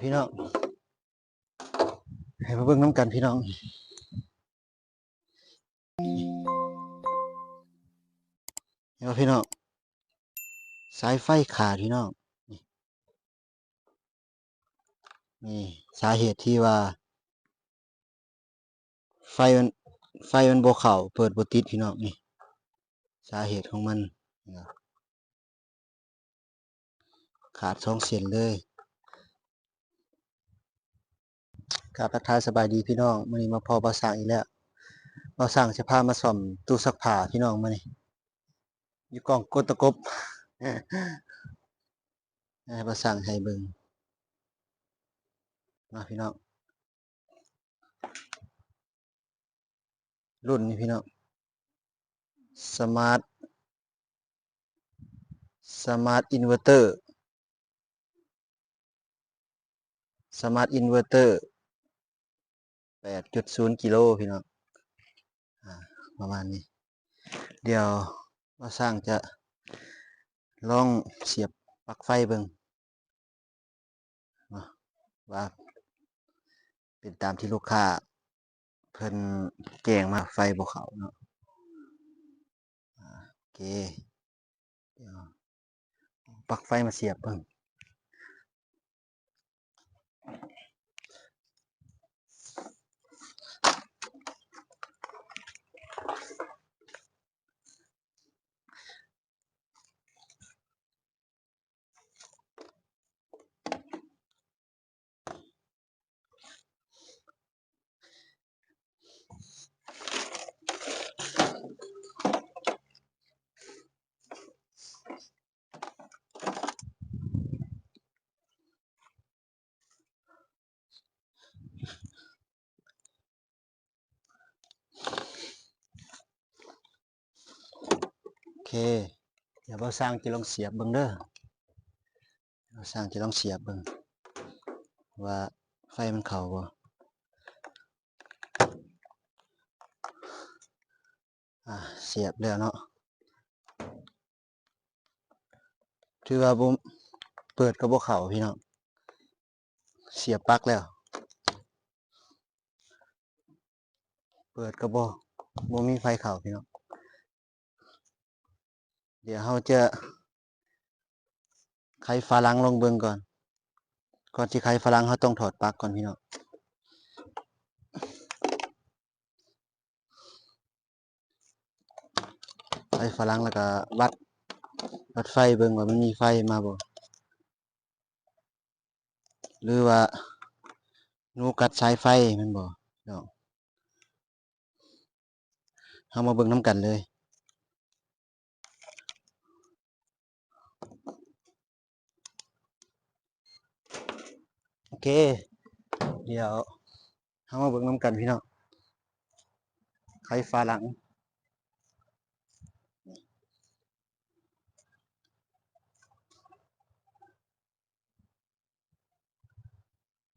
พี่น้องให้มาเบิ่งน้ำกันพี่น้องเห็นไหมพี่น้องสายไฟขาดพี่น้องนี่สาเหตุที่ว่าไฟมันไฟมันบ่เข้าเปิดบ่ติดพี่น้องนี่สาเหตุของมันขาด2เส้นเลยครับทักทายสบายดีพี่น้องมื้อนี้มาพอบ่าวสร้างอีกแล้วบ่าวสร้างจะพามาซ่อมตู้ซักผ้าพี่น้องมื้อนี้อยู่กองกดตะกบให้บ่าวสร้างให้เบิ่งมาพี่น้องรุ่นนี้พี่น้องสมาร์ทอินเวอร์เตอร์8.0 กิโลพี่น้องประมาณนี้เดี๋ยวว่าสร้างจะลองเสียบปลั๊กไฟเบิ่งว่าเป็นตามที่ลูกค้าเพิ่นแจ้งมาไฟบ่เข้าเนาะโอเคเดี๋ยวปลั๊กไฟมาเสียบเบิ่งโอเคเดี๋ยวบ่สร้างจะลองเสียบเบิ่งเด้อบ่สร้างจะลองเสียบเบิ่งว่าไฟมันเข้าบ่เสียบแล้วเนาะถือว่าบ่เปิดก็บ่เข้าพี่น้องเสียบปลั๊กแล้วเปิดก็บ่มีไฟเข้าพี่น้องเดี๋ยวเราจะไขฝาหลังลงเบิ่งก่อนสิไขฝาหลังเราต้องถอดปลั๊กก่อนพี่น้องไขฝาหลังแล้วก็วัดไฟเบิ่งว่ามันมีไฟมาบ่หรือว่าหนูกัดสายไฟแม่นบ่พี่น้องเฮามาเบิ่งนํกันเลยโอเคเดี๋ยวเฮามาเบิ่งนํกันพี่น้องไขฝาหลัง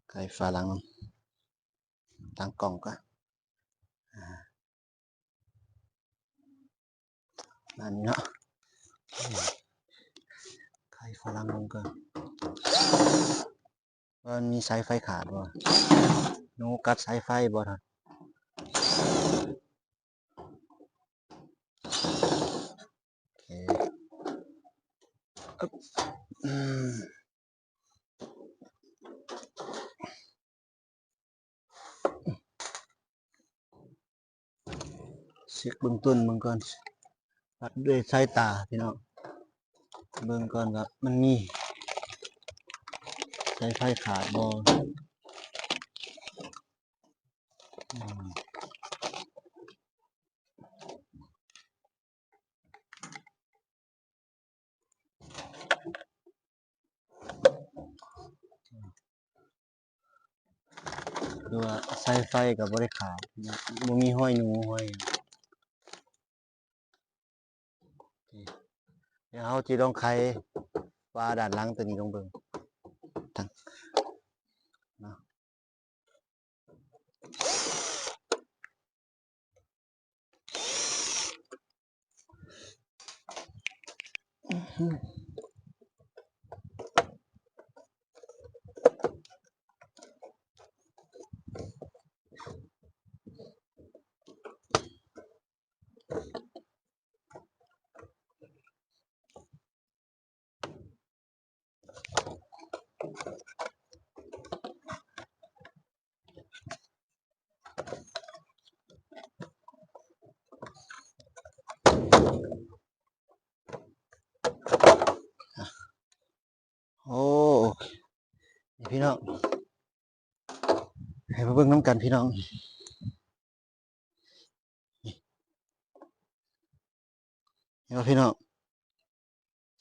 ไขฝาหลังตั้งกล้องก่อนนั่นเนาะไขฝาหลังลงก่อนว่ามันมีสายไฟขาดบ่หนูกัดสายไฟบ่ท่านโอเคอึ๊บอืมเช็คเบื้องต้นเบิ่งก่อนวัดด้วยสายตาพี่น้องเบิ่งก่อนว่ามันมีสายไฟขาดบ่คือว่าสายไฟก็บ่ได้ขาดนะบ่มีห้อยหนูห้อยเดี๋ยวเราจะลองไขฝาด้านหลังตัวนี้ลงเบิ่งทั้งเนาะ พี่น้องให้มาเบิ่งน้ำกันพี่น้องเห็นป่ะพี่น้อง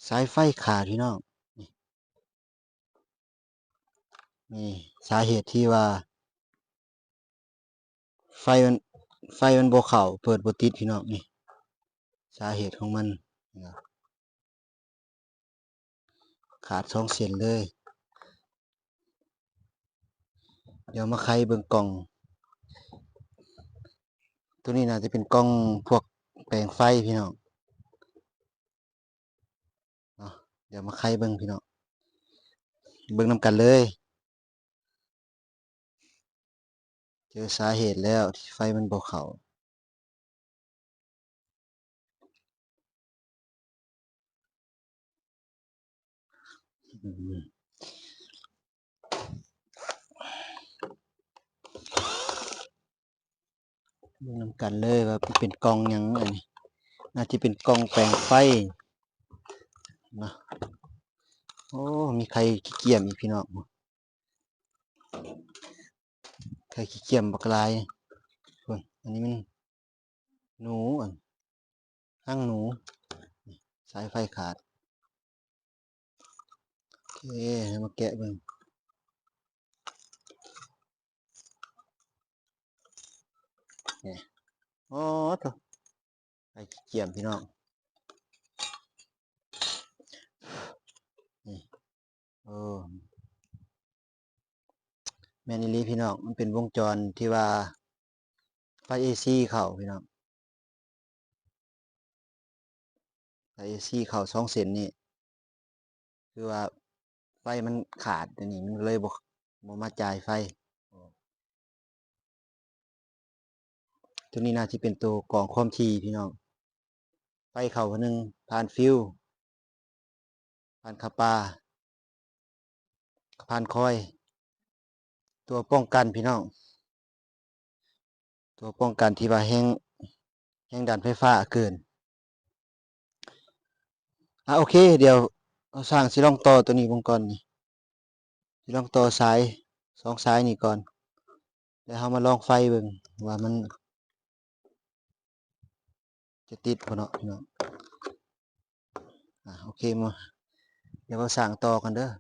สายไฟขาดพี่น้องนี่สาเหตุที่ว่าไฟมันไฟมันบ่เข้าเปิดบ่ติดพี่น้องนี่สาเหตุของมันขาด2 เส้นเลยเดี๋ยวมาไขเบิ่งกล่องตัวนี้น่าจะเป็นกล่องพวกแปลงไฟพี่น้องเนาะเดี๋ยวมาไขเบิ่งพี่น้องเบิ่งนำกันเลยเจอสาเหตุแล้วที่ไฟมันบ่เข้าอืมเบิ่งนำกันเลยว่ามันเป็นกล่องหยังอันนี้น่าจะเป็นกล่องแปลงไฟนะโอ้มีใครขี้เกียจอีกพี่น้องใครขี้เกียจบักหลายเบิ่งอันนี้มันหนูอันหางหนูสายไฟขาดโอเคให้มาแกะเบิ่งนี่โอ้โตใครขี้เกียจพี่น้องนี่โอ้แม่นอีหลีพี่น้องมันเป็นวงจรที่ว่าไฟ AC เข้าพี่น้องไฟ AC เข้า2 เส้นนี่คือว่าไฟมันขาดอันนี้มันเลยบ่มาจ่ายไฟตัวนี้น่าจะเป็นตัวกรองความถี่พี่น้องไฟเข้าเทื่อหนึ่งผ่านฟิวส์ผ่านคาปาผ่านคอยล์ตัวป้องกันพี่น้องตัวป้องกันที่ว่าแรงดันไฟฟ้าเกินโอเคเดี๋ยวเราสร้างสิลองต่อตัวนี้วงก่อนนี่สิลองต่อสาย2 สายนี่ก่อนแล้วเรามาลองไฟเบิ่งว่ามันจะติดบ่เนาะพี่น้องโอเคมาเดี๋ยวเราสร้างต่อกันเด้อ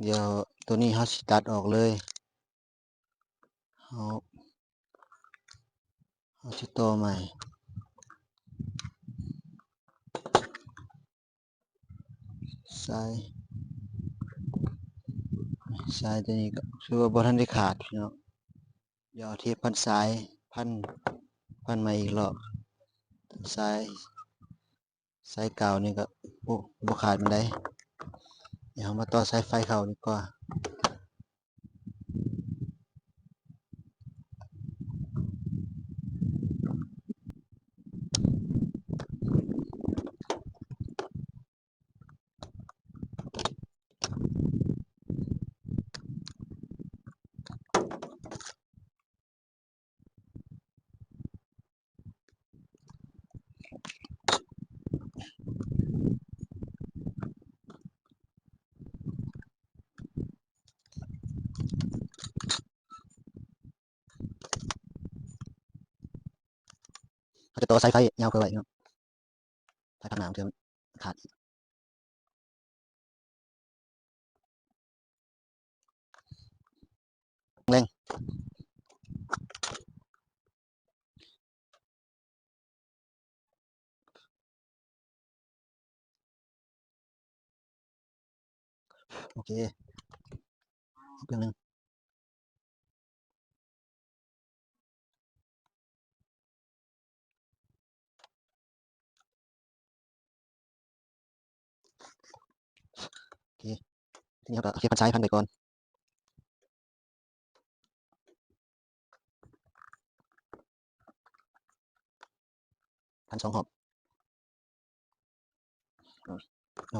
เดี๋ยวตัวนี้เราสิตัดออกเลยเราสิต่อใหม่สายตัวนี้ก็คือว่าบ่ทันได้ขาดพี่น้องเดี๋ยวเอาเทปพันสายพันใหม่อีกรอบสายเก่านี่ก็บ่ขาดปานใดเดี๋ยวเรามาต่อสายไฟเข้าดีกว่าเราจะต่อสายไฟยาวเกินไปเนาะสายพักน้ำเทื่อมันขาดแรง โอเคอีกเรื่องหนึ่งโอเคทีนี้เราก็เทียบพันซ้ายพันไปก่อนพันสองหอบแล้ว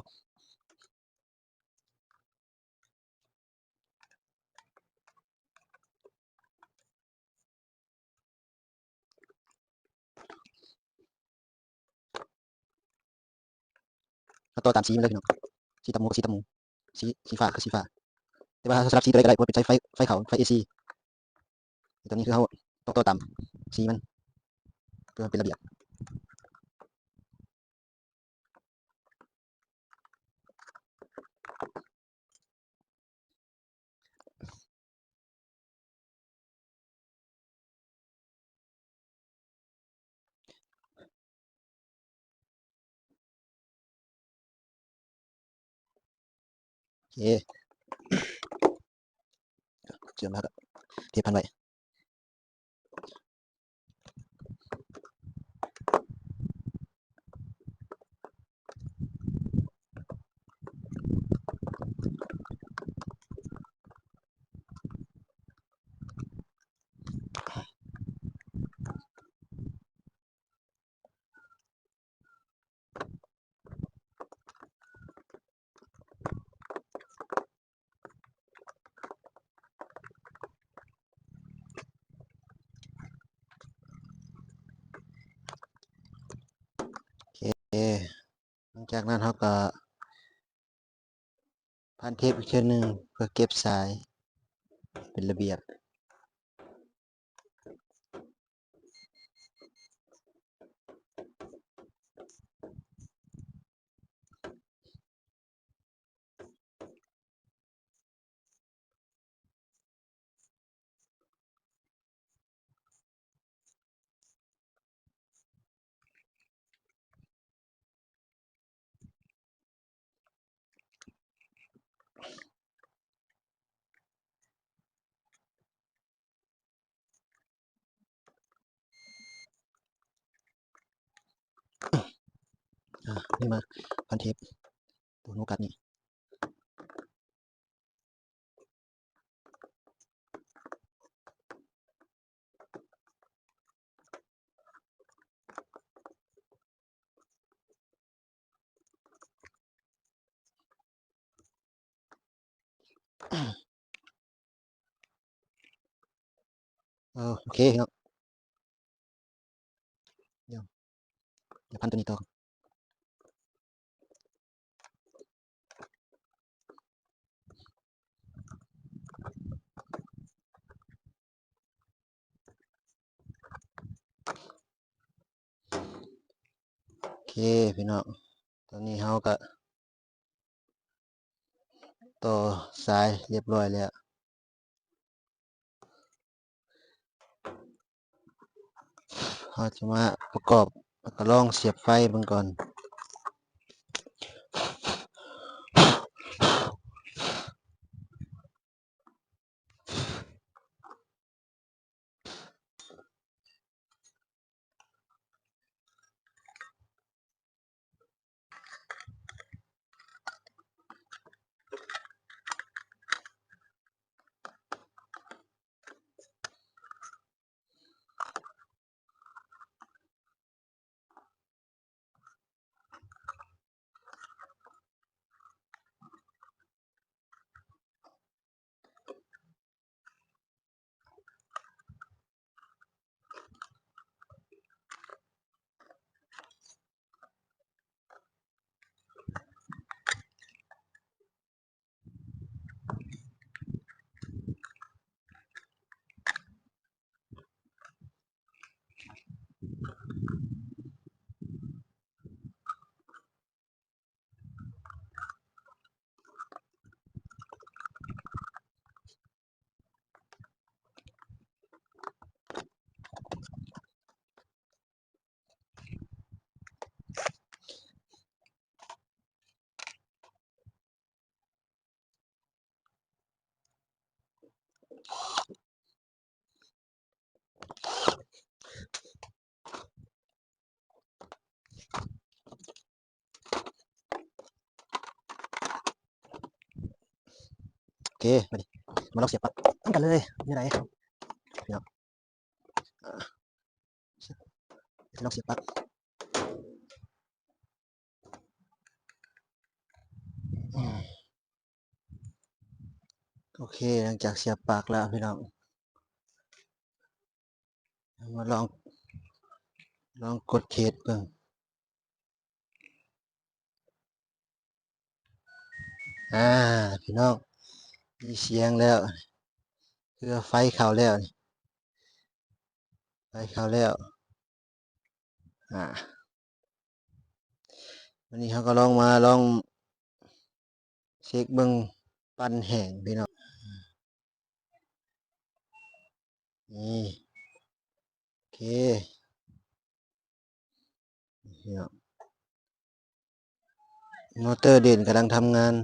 ก็ต่อตามสีมันเลยพี่น้องสีตะมูกับสีตะมูสีฟ้ากับสีฟ้าแต่ว่าสลับสีอะไรก็ได้เพราะเป็นใช้ไฟขาวไฟเอซีตัวนี้คือเขาต้องต่อตามสีมันเพื่อมันเป็นระเบียบโอเคเชื่อมแล้วก็เทียบพันไว้โอเคหลังจากนั้นเขาก็พันเทปอีกเชือกหนึ่งเพื่อเก็บสายเป็นระเบียบนี่มาพันเทปตัวโนกัดนี่โอเคเนาะเดี๋ยวเดี๋ยวพันตัวนี้ต่อโอเคพี่น้องตอนนี้เขาก็ต่อสายเรียบร้อยแล้วเราจะมาประกอบแล้วก็ลองเสียบไฟเบิ่งก่อน โอเคมาดิมาลองเสียบปลั๊กตั้งกันเลยนี่ไรพี่น้องลองเสียบปลั๊กโอเคหลังจากเสียบปลั๊กแล้วพี่น้องมาลองกดเคสเบิ่งพี่น้องมีเสียงแล้วคือไฟเข้าแล้วนี่ไฟเข้าแล้ววันนี้เขาก็ลองเช็คเบิ่งปั่นแห้งพี่น้องนี่โอเคพี่น้องมอเตอร์เด่นกำลังทำงาน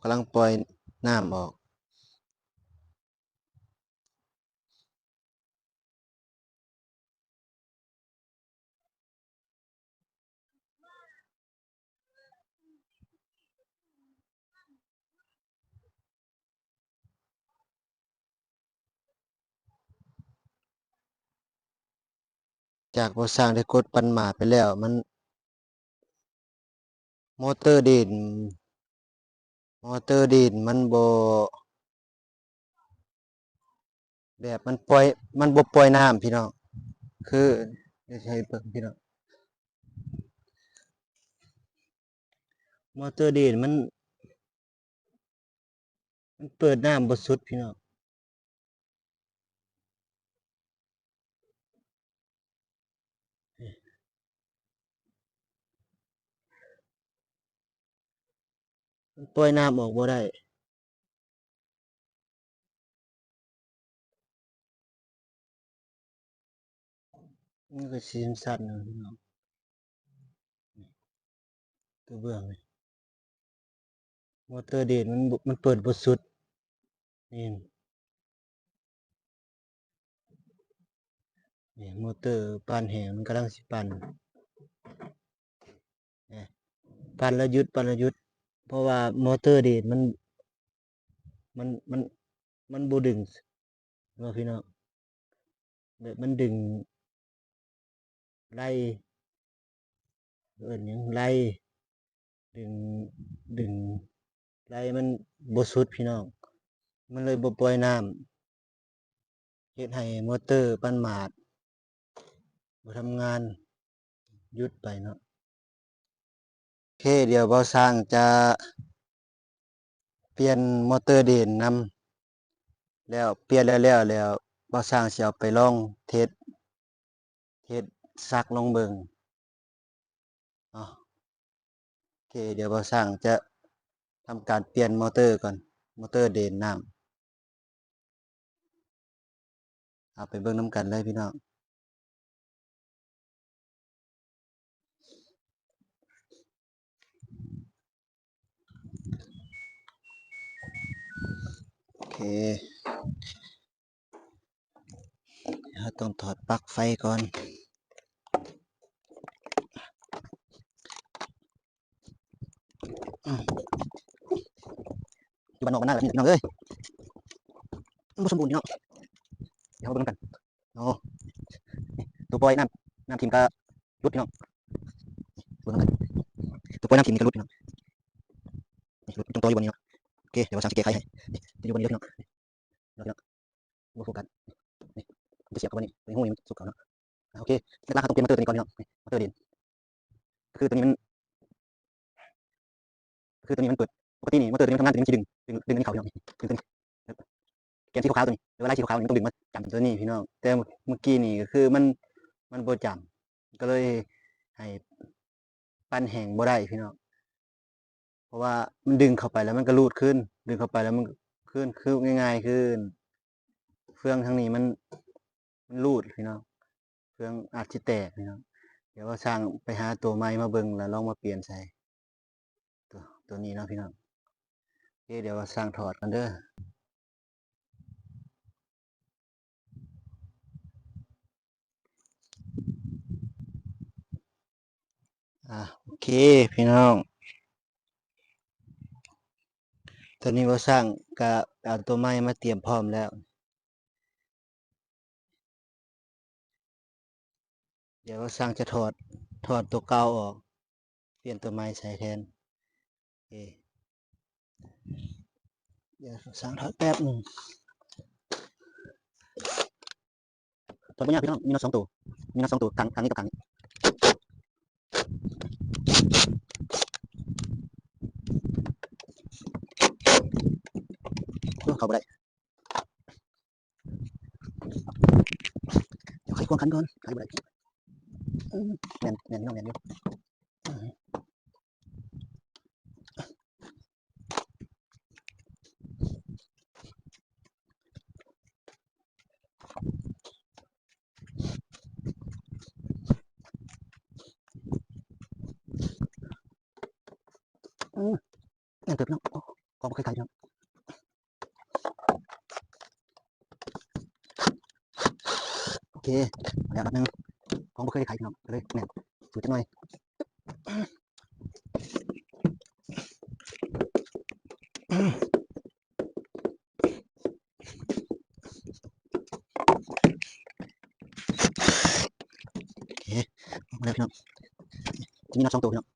กำลังปล่อยน้ำออกจากบ่สร้างได้กดปั่นหมาไปแล้วมันมอเตอร์เด่นมันแบบมันบ่ปล่อยน้ำพี่น้องคือเดี๋ยวให้เบิ่งพี่น้องมอเตอร์เด่นมันเปิดน้ำบ่สุดพี่น้องมันปล่อยน้ำออกบ่ได้มันก็สิสั่นๆนะพี่น้องตัวเบื้องนี่มอเตอร์เด่นมันเปิดบ่สุดนี่มอเตอร์ปั่นแห้งมันกำลังสิปั่นปั่นแล้วหยุดเพราะว่ามอเตอร์เด่นมันมันมันบ่ดึงเนาะพี่น้องแบบมันดึงไล่เอิ้นหยังไล่ดึงดึงไล่มันบ่สุดพี่น้องมันเลยบ่ปล่อยน้ำเฮ็ดให้มอเตอร์ปั่นหมาดบ่ทำงานหยุดไปเนาะโอเคเดี๋ยวบ่าวสร้างจะเปลี่ยนมอเตอร์เด่นนำแล้วเปลี่ยนแล้วบ่าวสร้างสิเอาไปลองเทสซักลองเบิ่งเนาะโอเคเดี๋ยวบ่าวสร้างจะทำการเปลี่ยนมอเตอร์ก่อนมอเตอร์เด่นน้ำเอาไปเบิ่งนำกันเลยพี่น้องโอเคเราต้องถอดปลั๊กไฟก่อนอยู่บ้านนอกบ้านนาแบบนี้พี่น้องเอ้ยมันบ่สมบูรณ์พี่น้องเดี๋ยวเราเบิ่งนำกันโอ้ตัวปล่อยน้ำทิ่มก็หลุดพี่น้องเบิ่งนำกันตัวปล่อยน้ำทิ่มนี่ก็หลุดพี่น้องนี่หลุดตรงตัวอยู่บนนี้เนาะโอเคเดี๋ยวบ่าวสร้างสิแก้ไขให้นี่อยู่บนนี้เด้อพี่น้องเนาะพี่น้องบ่โฟกัสนี่มันจะเสียบเข้าไปนี่ตัวหูนี่มันสุกเขาเนาะโอเคหลักๆต้องเปลี่ยนมอเตอร์ตัวนี้ก่อนพี่น้องนี่มอเตอร์เด่นคือตัวนี้มันเปิดปกตินี่มอเตอร์ตัวนี้มันทำงานตัวนี้มันสิดึงอันนี้เข้าพี่น้องนี่ดึงตัวนี้แกนสีขาวๆตัวนี้หรือว่าลายสีขาวๆนี่ต้องดึงมาจับตัวนี้พี่น้องแต่เมื่อกี้นี่ก็คือมันบ่จำก็เลยให้ปั่นแห้งบ่ได้พี่น้องเพราะว่ามันดึงเข้าไปแล้วมันก็รูดขึ้นดึงเข้าไปแล้วมันขึ้นคือง่ายๆคือเฟืองทางนี้มันรูดพี่น้องเฟืองอาจสิแตกพี่น้องเดี๋ยวว่าสร้างไปหาตัวใหม่มาเบิ่งแล้วลองมาเปลี่ยนใส่ตัวนี้เนาะพี่น้องโอเคเดี๋ยวว่าสร้างถอดกันเด้อ โอเคพี่น้องตอนนี้ว่าสร้างก็เอาตัวไม้มาเตรียมพร้อมแล้วเดี๋ยวว่าสร้างจะถอดตัวเก่าออกเปลี่ยนตัวไม้ใส่แทนโอเคเดี๋ยวสร้างถอดแป๊บหนึ่งถอดไม่ยากพี่น้องมีน็อต2 ตัวทางนี้กับทางนี้เข้าไปได้เดี๋ยวไขควงคันก่อนไขไปได้แน่นพี่น้องแน่นอยู่แน่นเกิดพี่น้องกองไม่เคยไขพี่น้องโอเคแล้วแบบนึงกองไม่เคยไขพี่น้องเลยแน่นสูดจังหน่อยโอเคมาแล้วพี่น้องจะมีน็อต2 ตัวพี่น้อง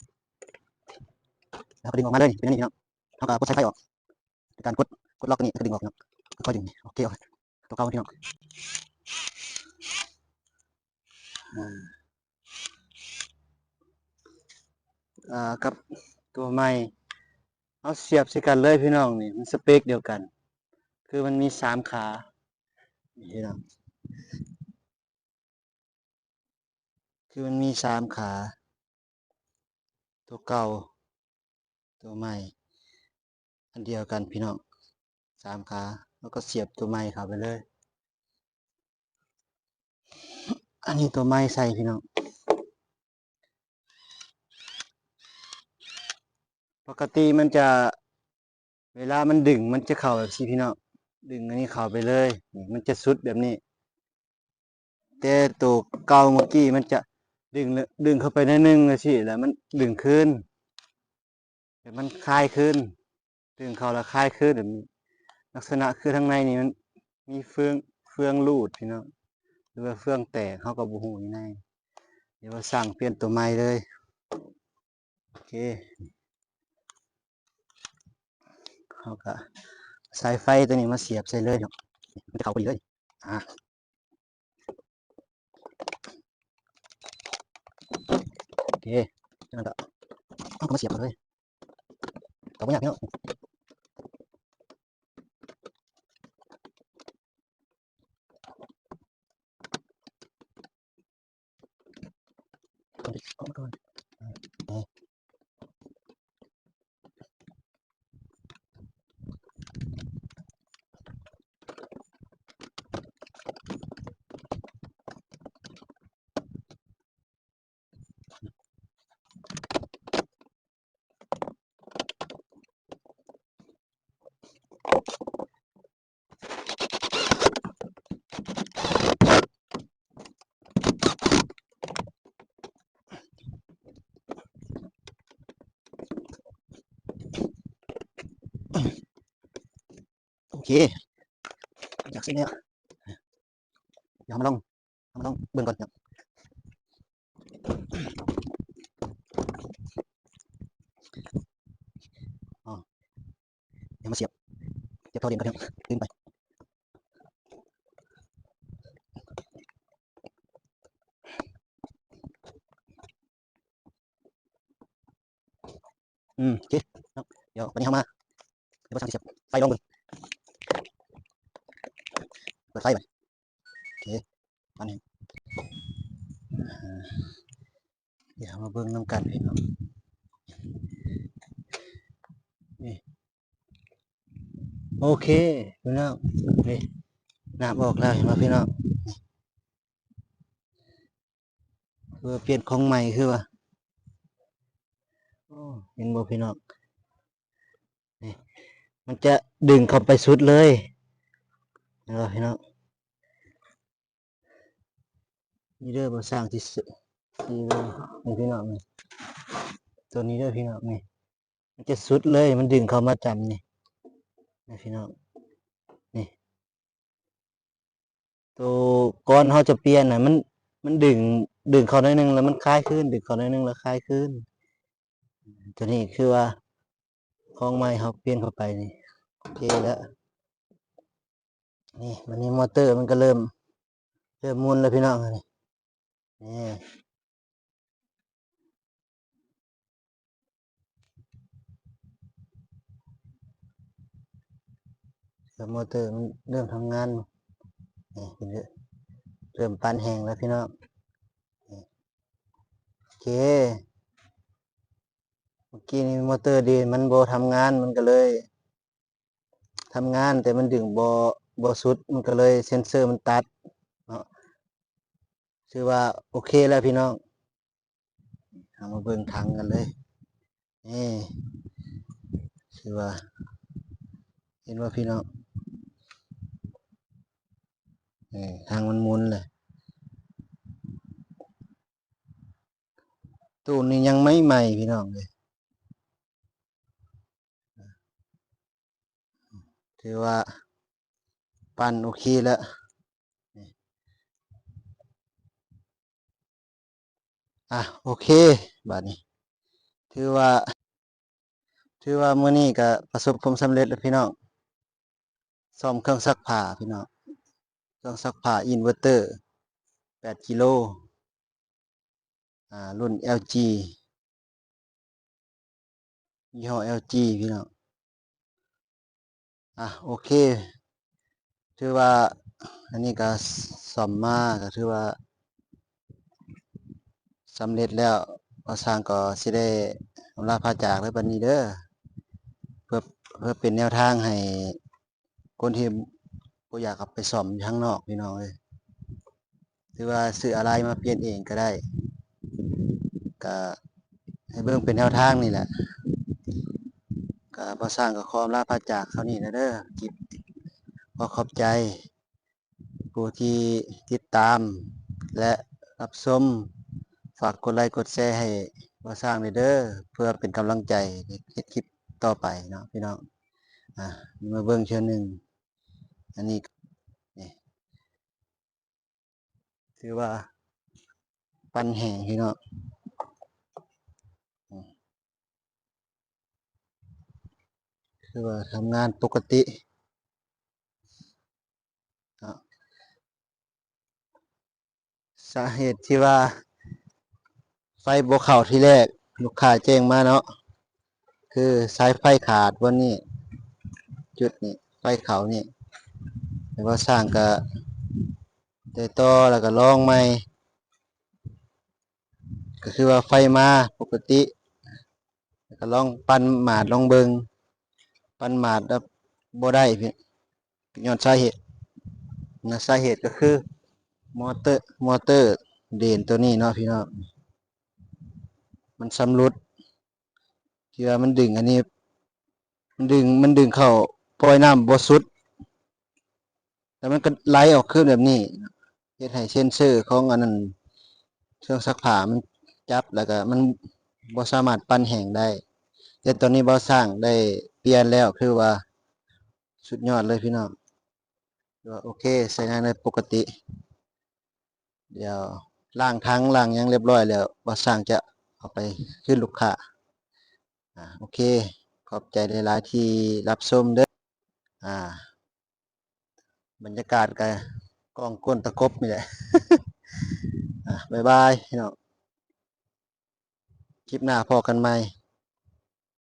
แล้วก็ดึงออกมาเลยเป็นอย่างนี้พี่น้องเท่ากับกดสายไฟออกในการกดล็อกตัวนี้แล้วก็ดึงออกพี่น้องค่อยดึงโอเคตัวเก่าพี่น้องกับตัวใหม่เอาเสียบใส่กันเลยพี่น้องนี่มันสเปคเดียวกันคือมันมี3 ขาพี่น้องคือมันมี3 ขาตัวเก่าตัวใหม่อันเดียวกันพี่น้อง3 ขาแล้วก็เสียบตัวใหม่เข้าไปเลยอันนี้ตัวใหม่ใส่พี่น้องปกติมันจะเวลามันดึงมันจะเข้าแบบนี้พี่น้องดึงอันนี้เข้าไปเลยนี่มันจะสุดแบบนี้แต่ตัวเก่าเมื่อกี้มันจะดึงเข้าไปนิดนึงเลยสิแล้วมันดึงขึ้นแต่มันคลายขึ้นดึงเข้าแล้วคลายขึ้นแบบนี้ลักษณะคือข้างในนี่มันมีเฟืองรูดพี่น้องหรือว่าเฟืองแตกเขาก็บ่ฮู้อยู่ในเดี๋ยวว่าสั่งเปลี่ยนตัวใหม่เลยโอเคเขาก็สายไฟตัวนี้มาเสียบใส่เลยเนาะมันจะเข้าพอดีเลยโอเคแล้วก็เอามาเสียบกันเลยต่อไปอย่างนี้เนาะเอามาก่อนโอเคอยากเส้นเนี่ยเดี๋ยวเอามาลองเบิ่งก่อนครับอ๋อเดี๋ยวมาเสียบท่อเดียวกันครับลืมไปโอเคเดี๋ยววันนี้เข้ามาเดี๋ยวสั่งเสียบไฟลองเบิ่งเปิดไฟไปโอเคอันนี้เดี๋ยวมาเบิ่งน้ำกันพี่น้องนี่โอเคพี่น้องนี่น้ำออกแล้วเห็นไหมพี่น้องคือเปลี่ยนของใหม่คือว่าเห็นบ่พี่น้องนี่มันจะดึงเข้าไปสุดเลยเห็นบ่พี่น้องนี่เด้อบ่สร้างที่สุดนี่เด้อนี่พี่น้องนี่ ตัวนี้เด้อพี่น้องนี่มันจะสุดเลยมันดึงเข้ามาจำนี่นะพี่น้องนี่ตัวก้อนเขาจะเปลี่ยนน่ะมันดึงเข้าหน่อยหนึงแล้วมันคลายขึ้นดึงเข้าหน่อยหนึงแล้วคลายขึ้นตัวนี้คือว่าของใหม่เขาเปลี่ยนเข้าไปนี่โอเคแล้วนี่วันนี้มอเตอร์มันก็เริ่มหมุนแล้วพี่น้องนี่นี่แล้วมอเตอร์มันเริ่มทำงานนี่เป็นเริ่มปั่นแห้งแล้วพี่น้องนี่โอเคเมื่อกี้นี่มอเตอร์ดีมันบ่ทำงานมันก็เลยทำงานแต่มันดึงบ่สุดมันก็เลยเซ็นเซอร์มันตัดเนาะถือว่าโอเคแล้วพี่น้องเอามาเบิ่งถังกันเลยนี่ถือว่าเห็นว่าพี่น้องนี่ทางมันหมุนเลยตู้นี้ยังไม่ใหม่พี่น้องเลยถือว่าปั่นโอเคแล้วโอเคบัดนี้ถือว่ามื้อนี้ก็ประสบความสำเร็จแล้วพี่น้องซ่อมเครื่องซักผ้าพี่น้องเครื่องซักผ้าอินเวอร์เตอร์8กิโลรุ่น LG ยี่ห้อ LG พี่น้องโอเคถือว่าอันนี้ก็ซ่อมมาก็ถือว่าสำเร็จแล้วก็สร้างก็สิได้อำลาพาจากเลยบัดนี้เด้อเพื่อเป็นแนวทางให้คนที่บ่อยากเอาไปซ่อมอยู่ข้างนอกพี่น้องเอ้ยหรือว่าซื้ออะไรมาเปลี่ยนเองก็ได้ก็ให้เบิ่งเป็นแนวทางนี่แหละก็บ่สร้างก็ขออำลาพาจากเท่านี้นะเด้อคลิปขอขอบใจผู้ที่ติดตามและรับชมฝากกดไลค์กดแชร์ให้บ่สร้างด้วยเด้อเพื่อเป็นกำลังใจในเฮ็ดคลิปต่อไปเนาะพี่น้องมาเบิ่งเทื่อหนึ่งอันนี้นี่ถือว่าปั่นแห้งพี่น้องคือว่าทำงานปกติเนาะสาเหตุที่ว่าไฟบ่เข้าที่แรกลูกค้าแจ้งมาเนาะคือสายไฟขาดวันนี้จุดนี้ไฟเขานี่แต่ว่าสร้างก็ได้ต่อแล้วก็ลองใหม่ก็คือว่าไฟมาปกติแล้วก็ลองปั่นหมาดลองเบิงปั่นหมาดแล้วบ่ได้พี่ย้อนสาเหตุนะสาเหตุก็คือมอเตอร์เด่นตัวนี้เนาะพี่น้องมันชำรุดที่ว่ามันดึงอันนี้มันดึงเข้าปล่อยน้ำบ่สุดแล้วมันก็ไหลออกขึ้นแบบนี้เฮ็ดให้เซ็นเซอร์ของอันนั้นเครื่องซักผ้ามันจับแล้วก็มันบ่สามารถปั่นแห้งได้แต่ตอนนี้บ่สร้างได้เปลี่ยนแล้วคือว่าสุดยอดเลยพี่น้องว่าโอเคใช้งานได้ปกติเดี๋ยวล้างถังล้างหยังเรียบร้อยแล้วบ่สร้างจะเอาไปคืนลูกค้าโอเคขอบใจหลายๆที่รับชมเด้ออ่าบรรยากาศก็กองก้นตะกบนี่แหละบ๊ายบายพี่น้องคลิปหน้าพอกันใหม่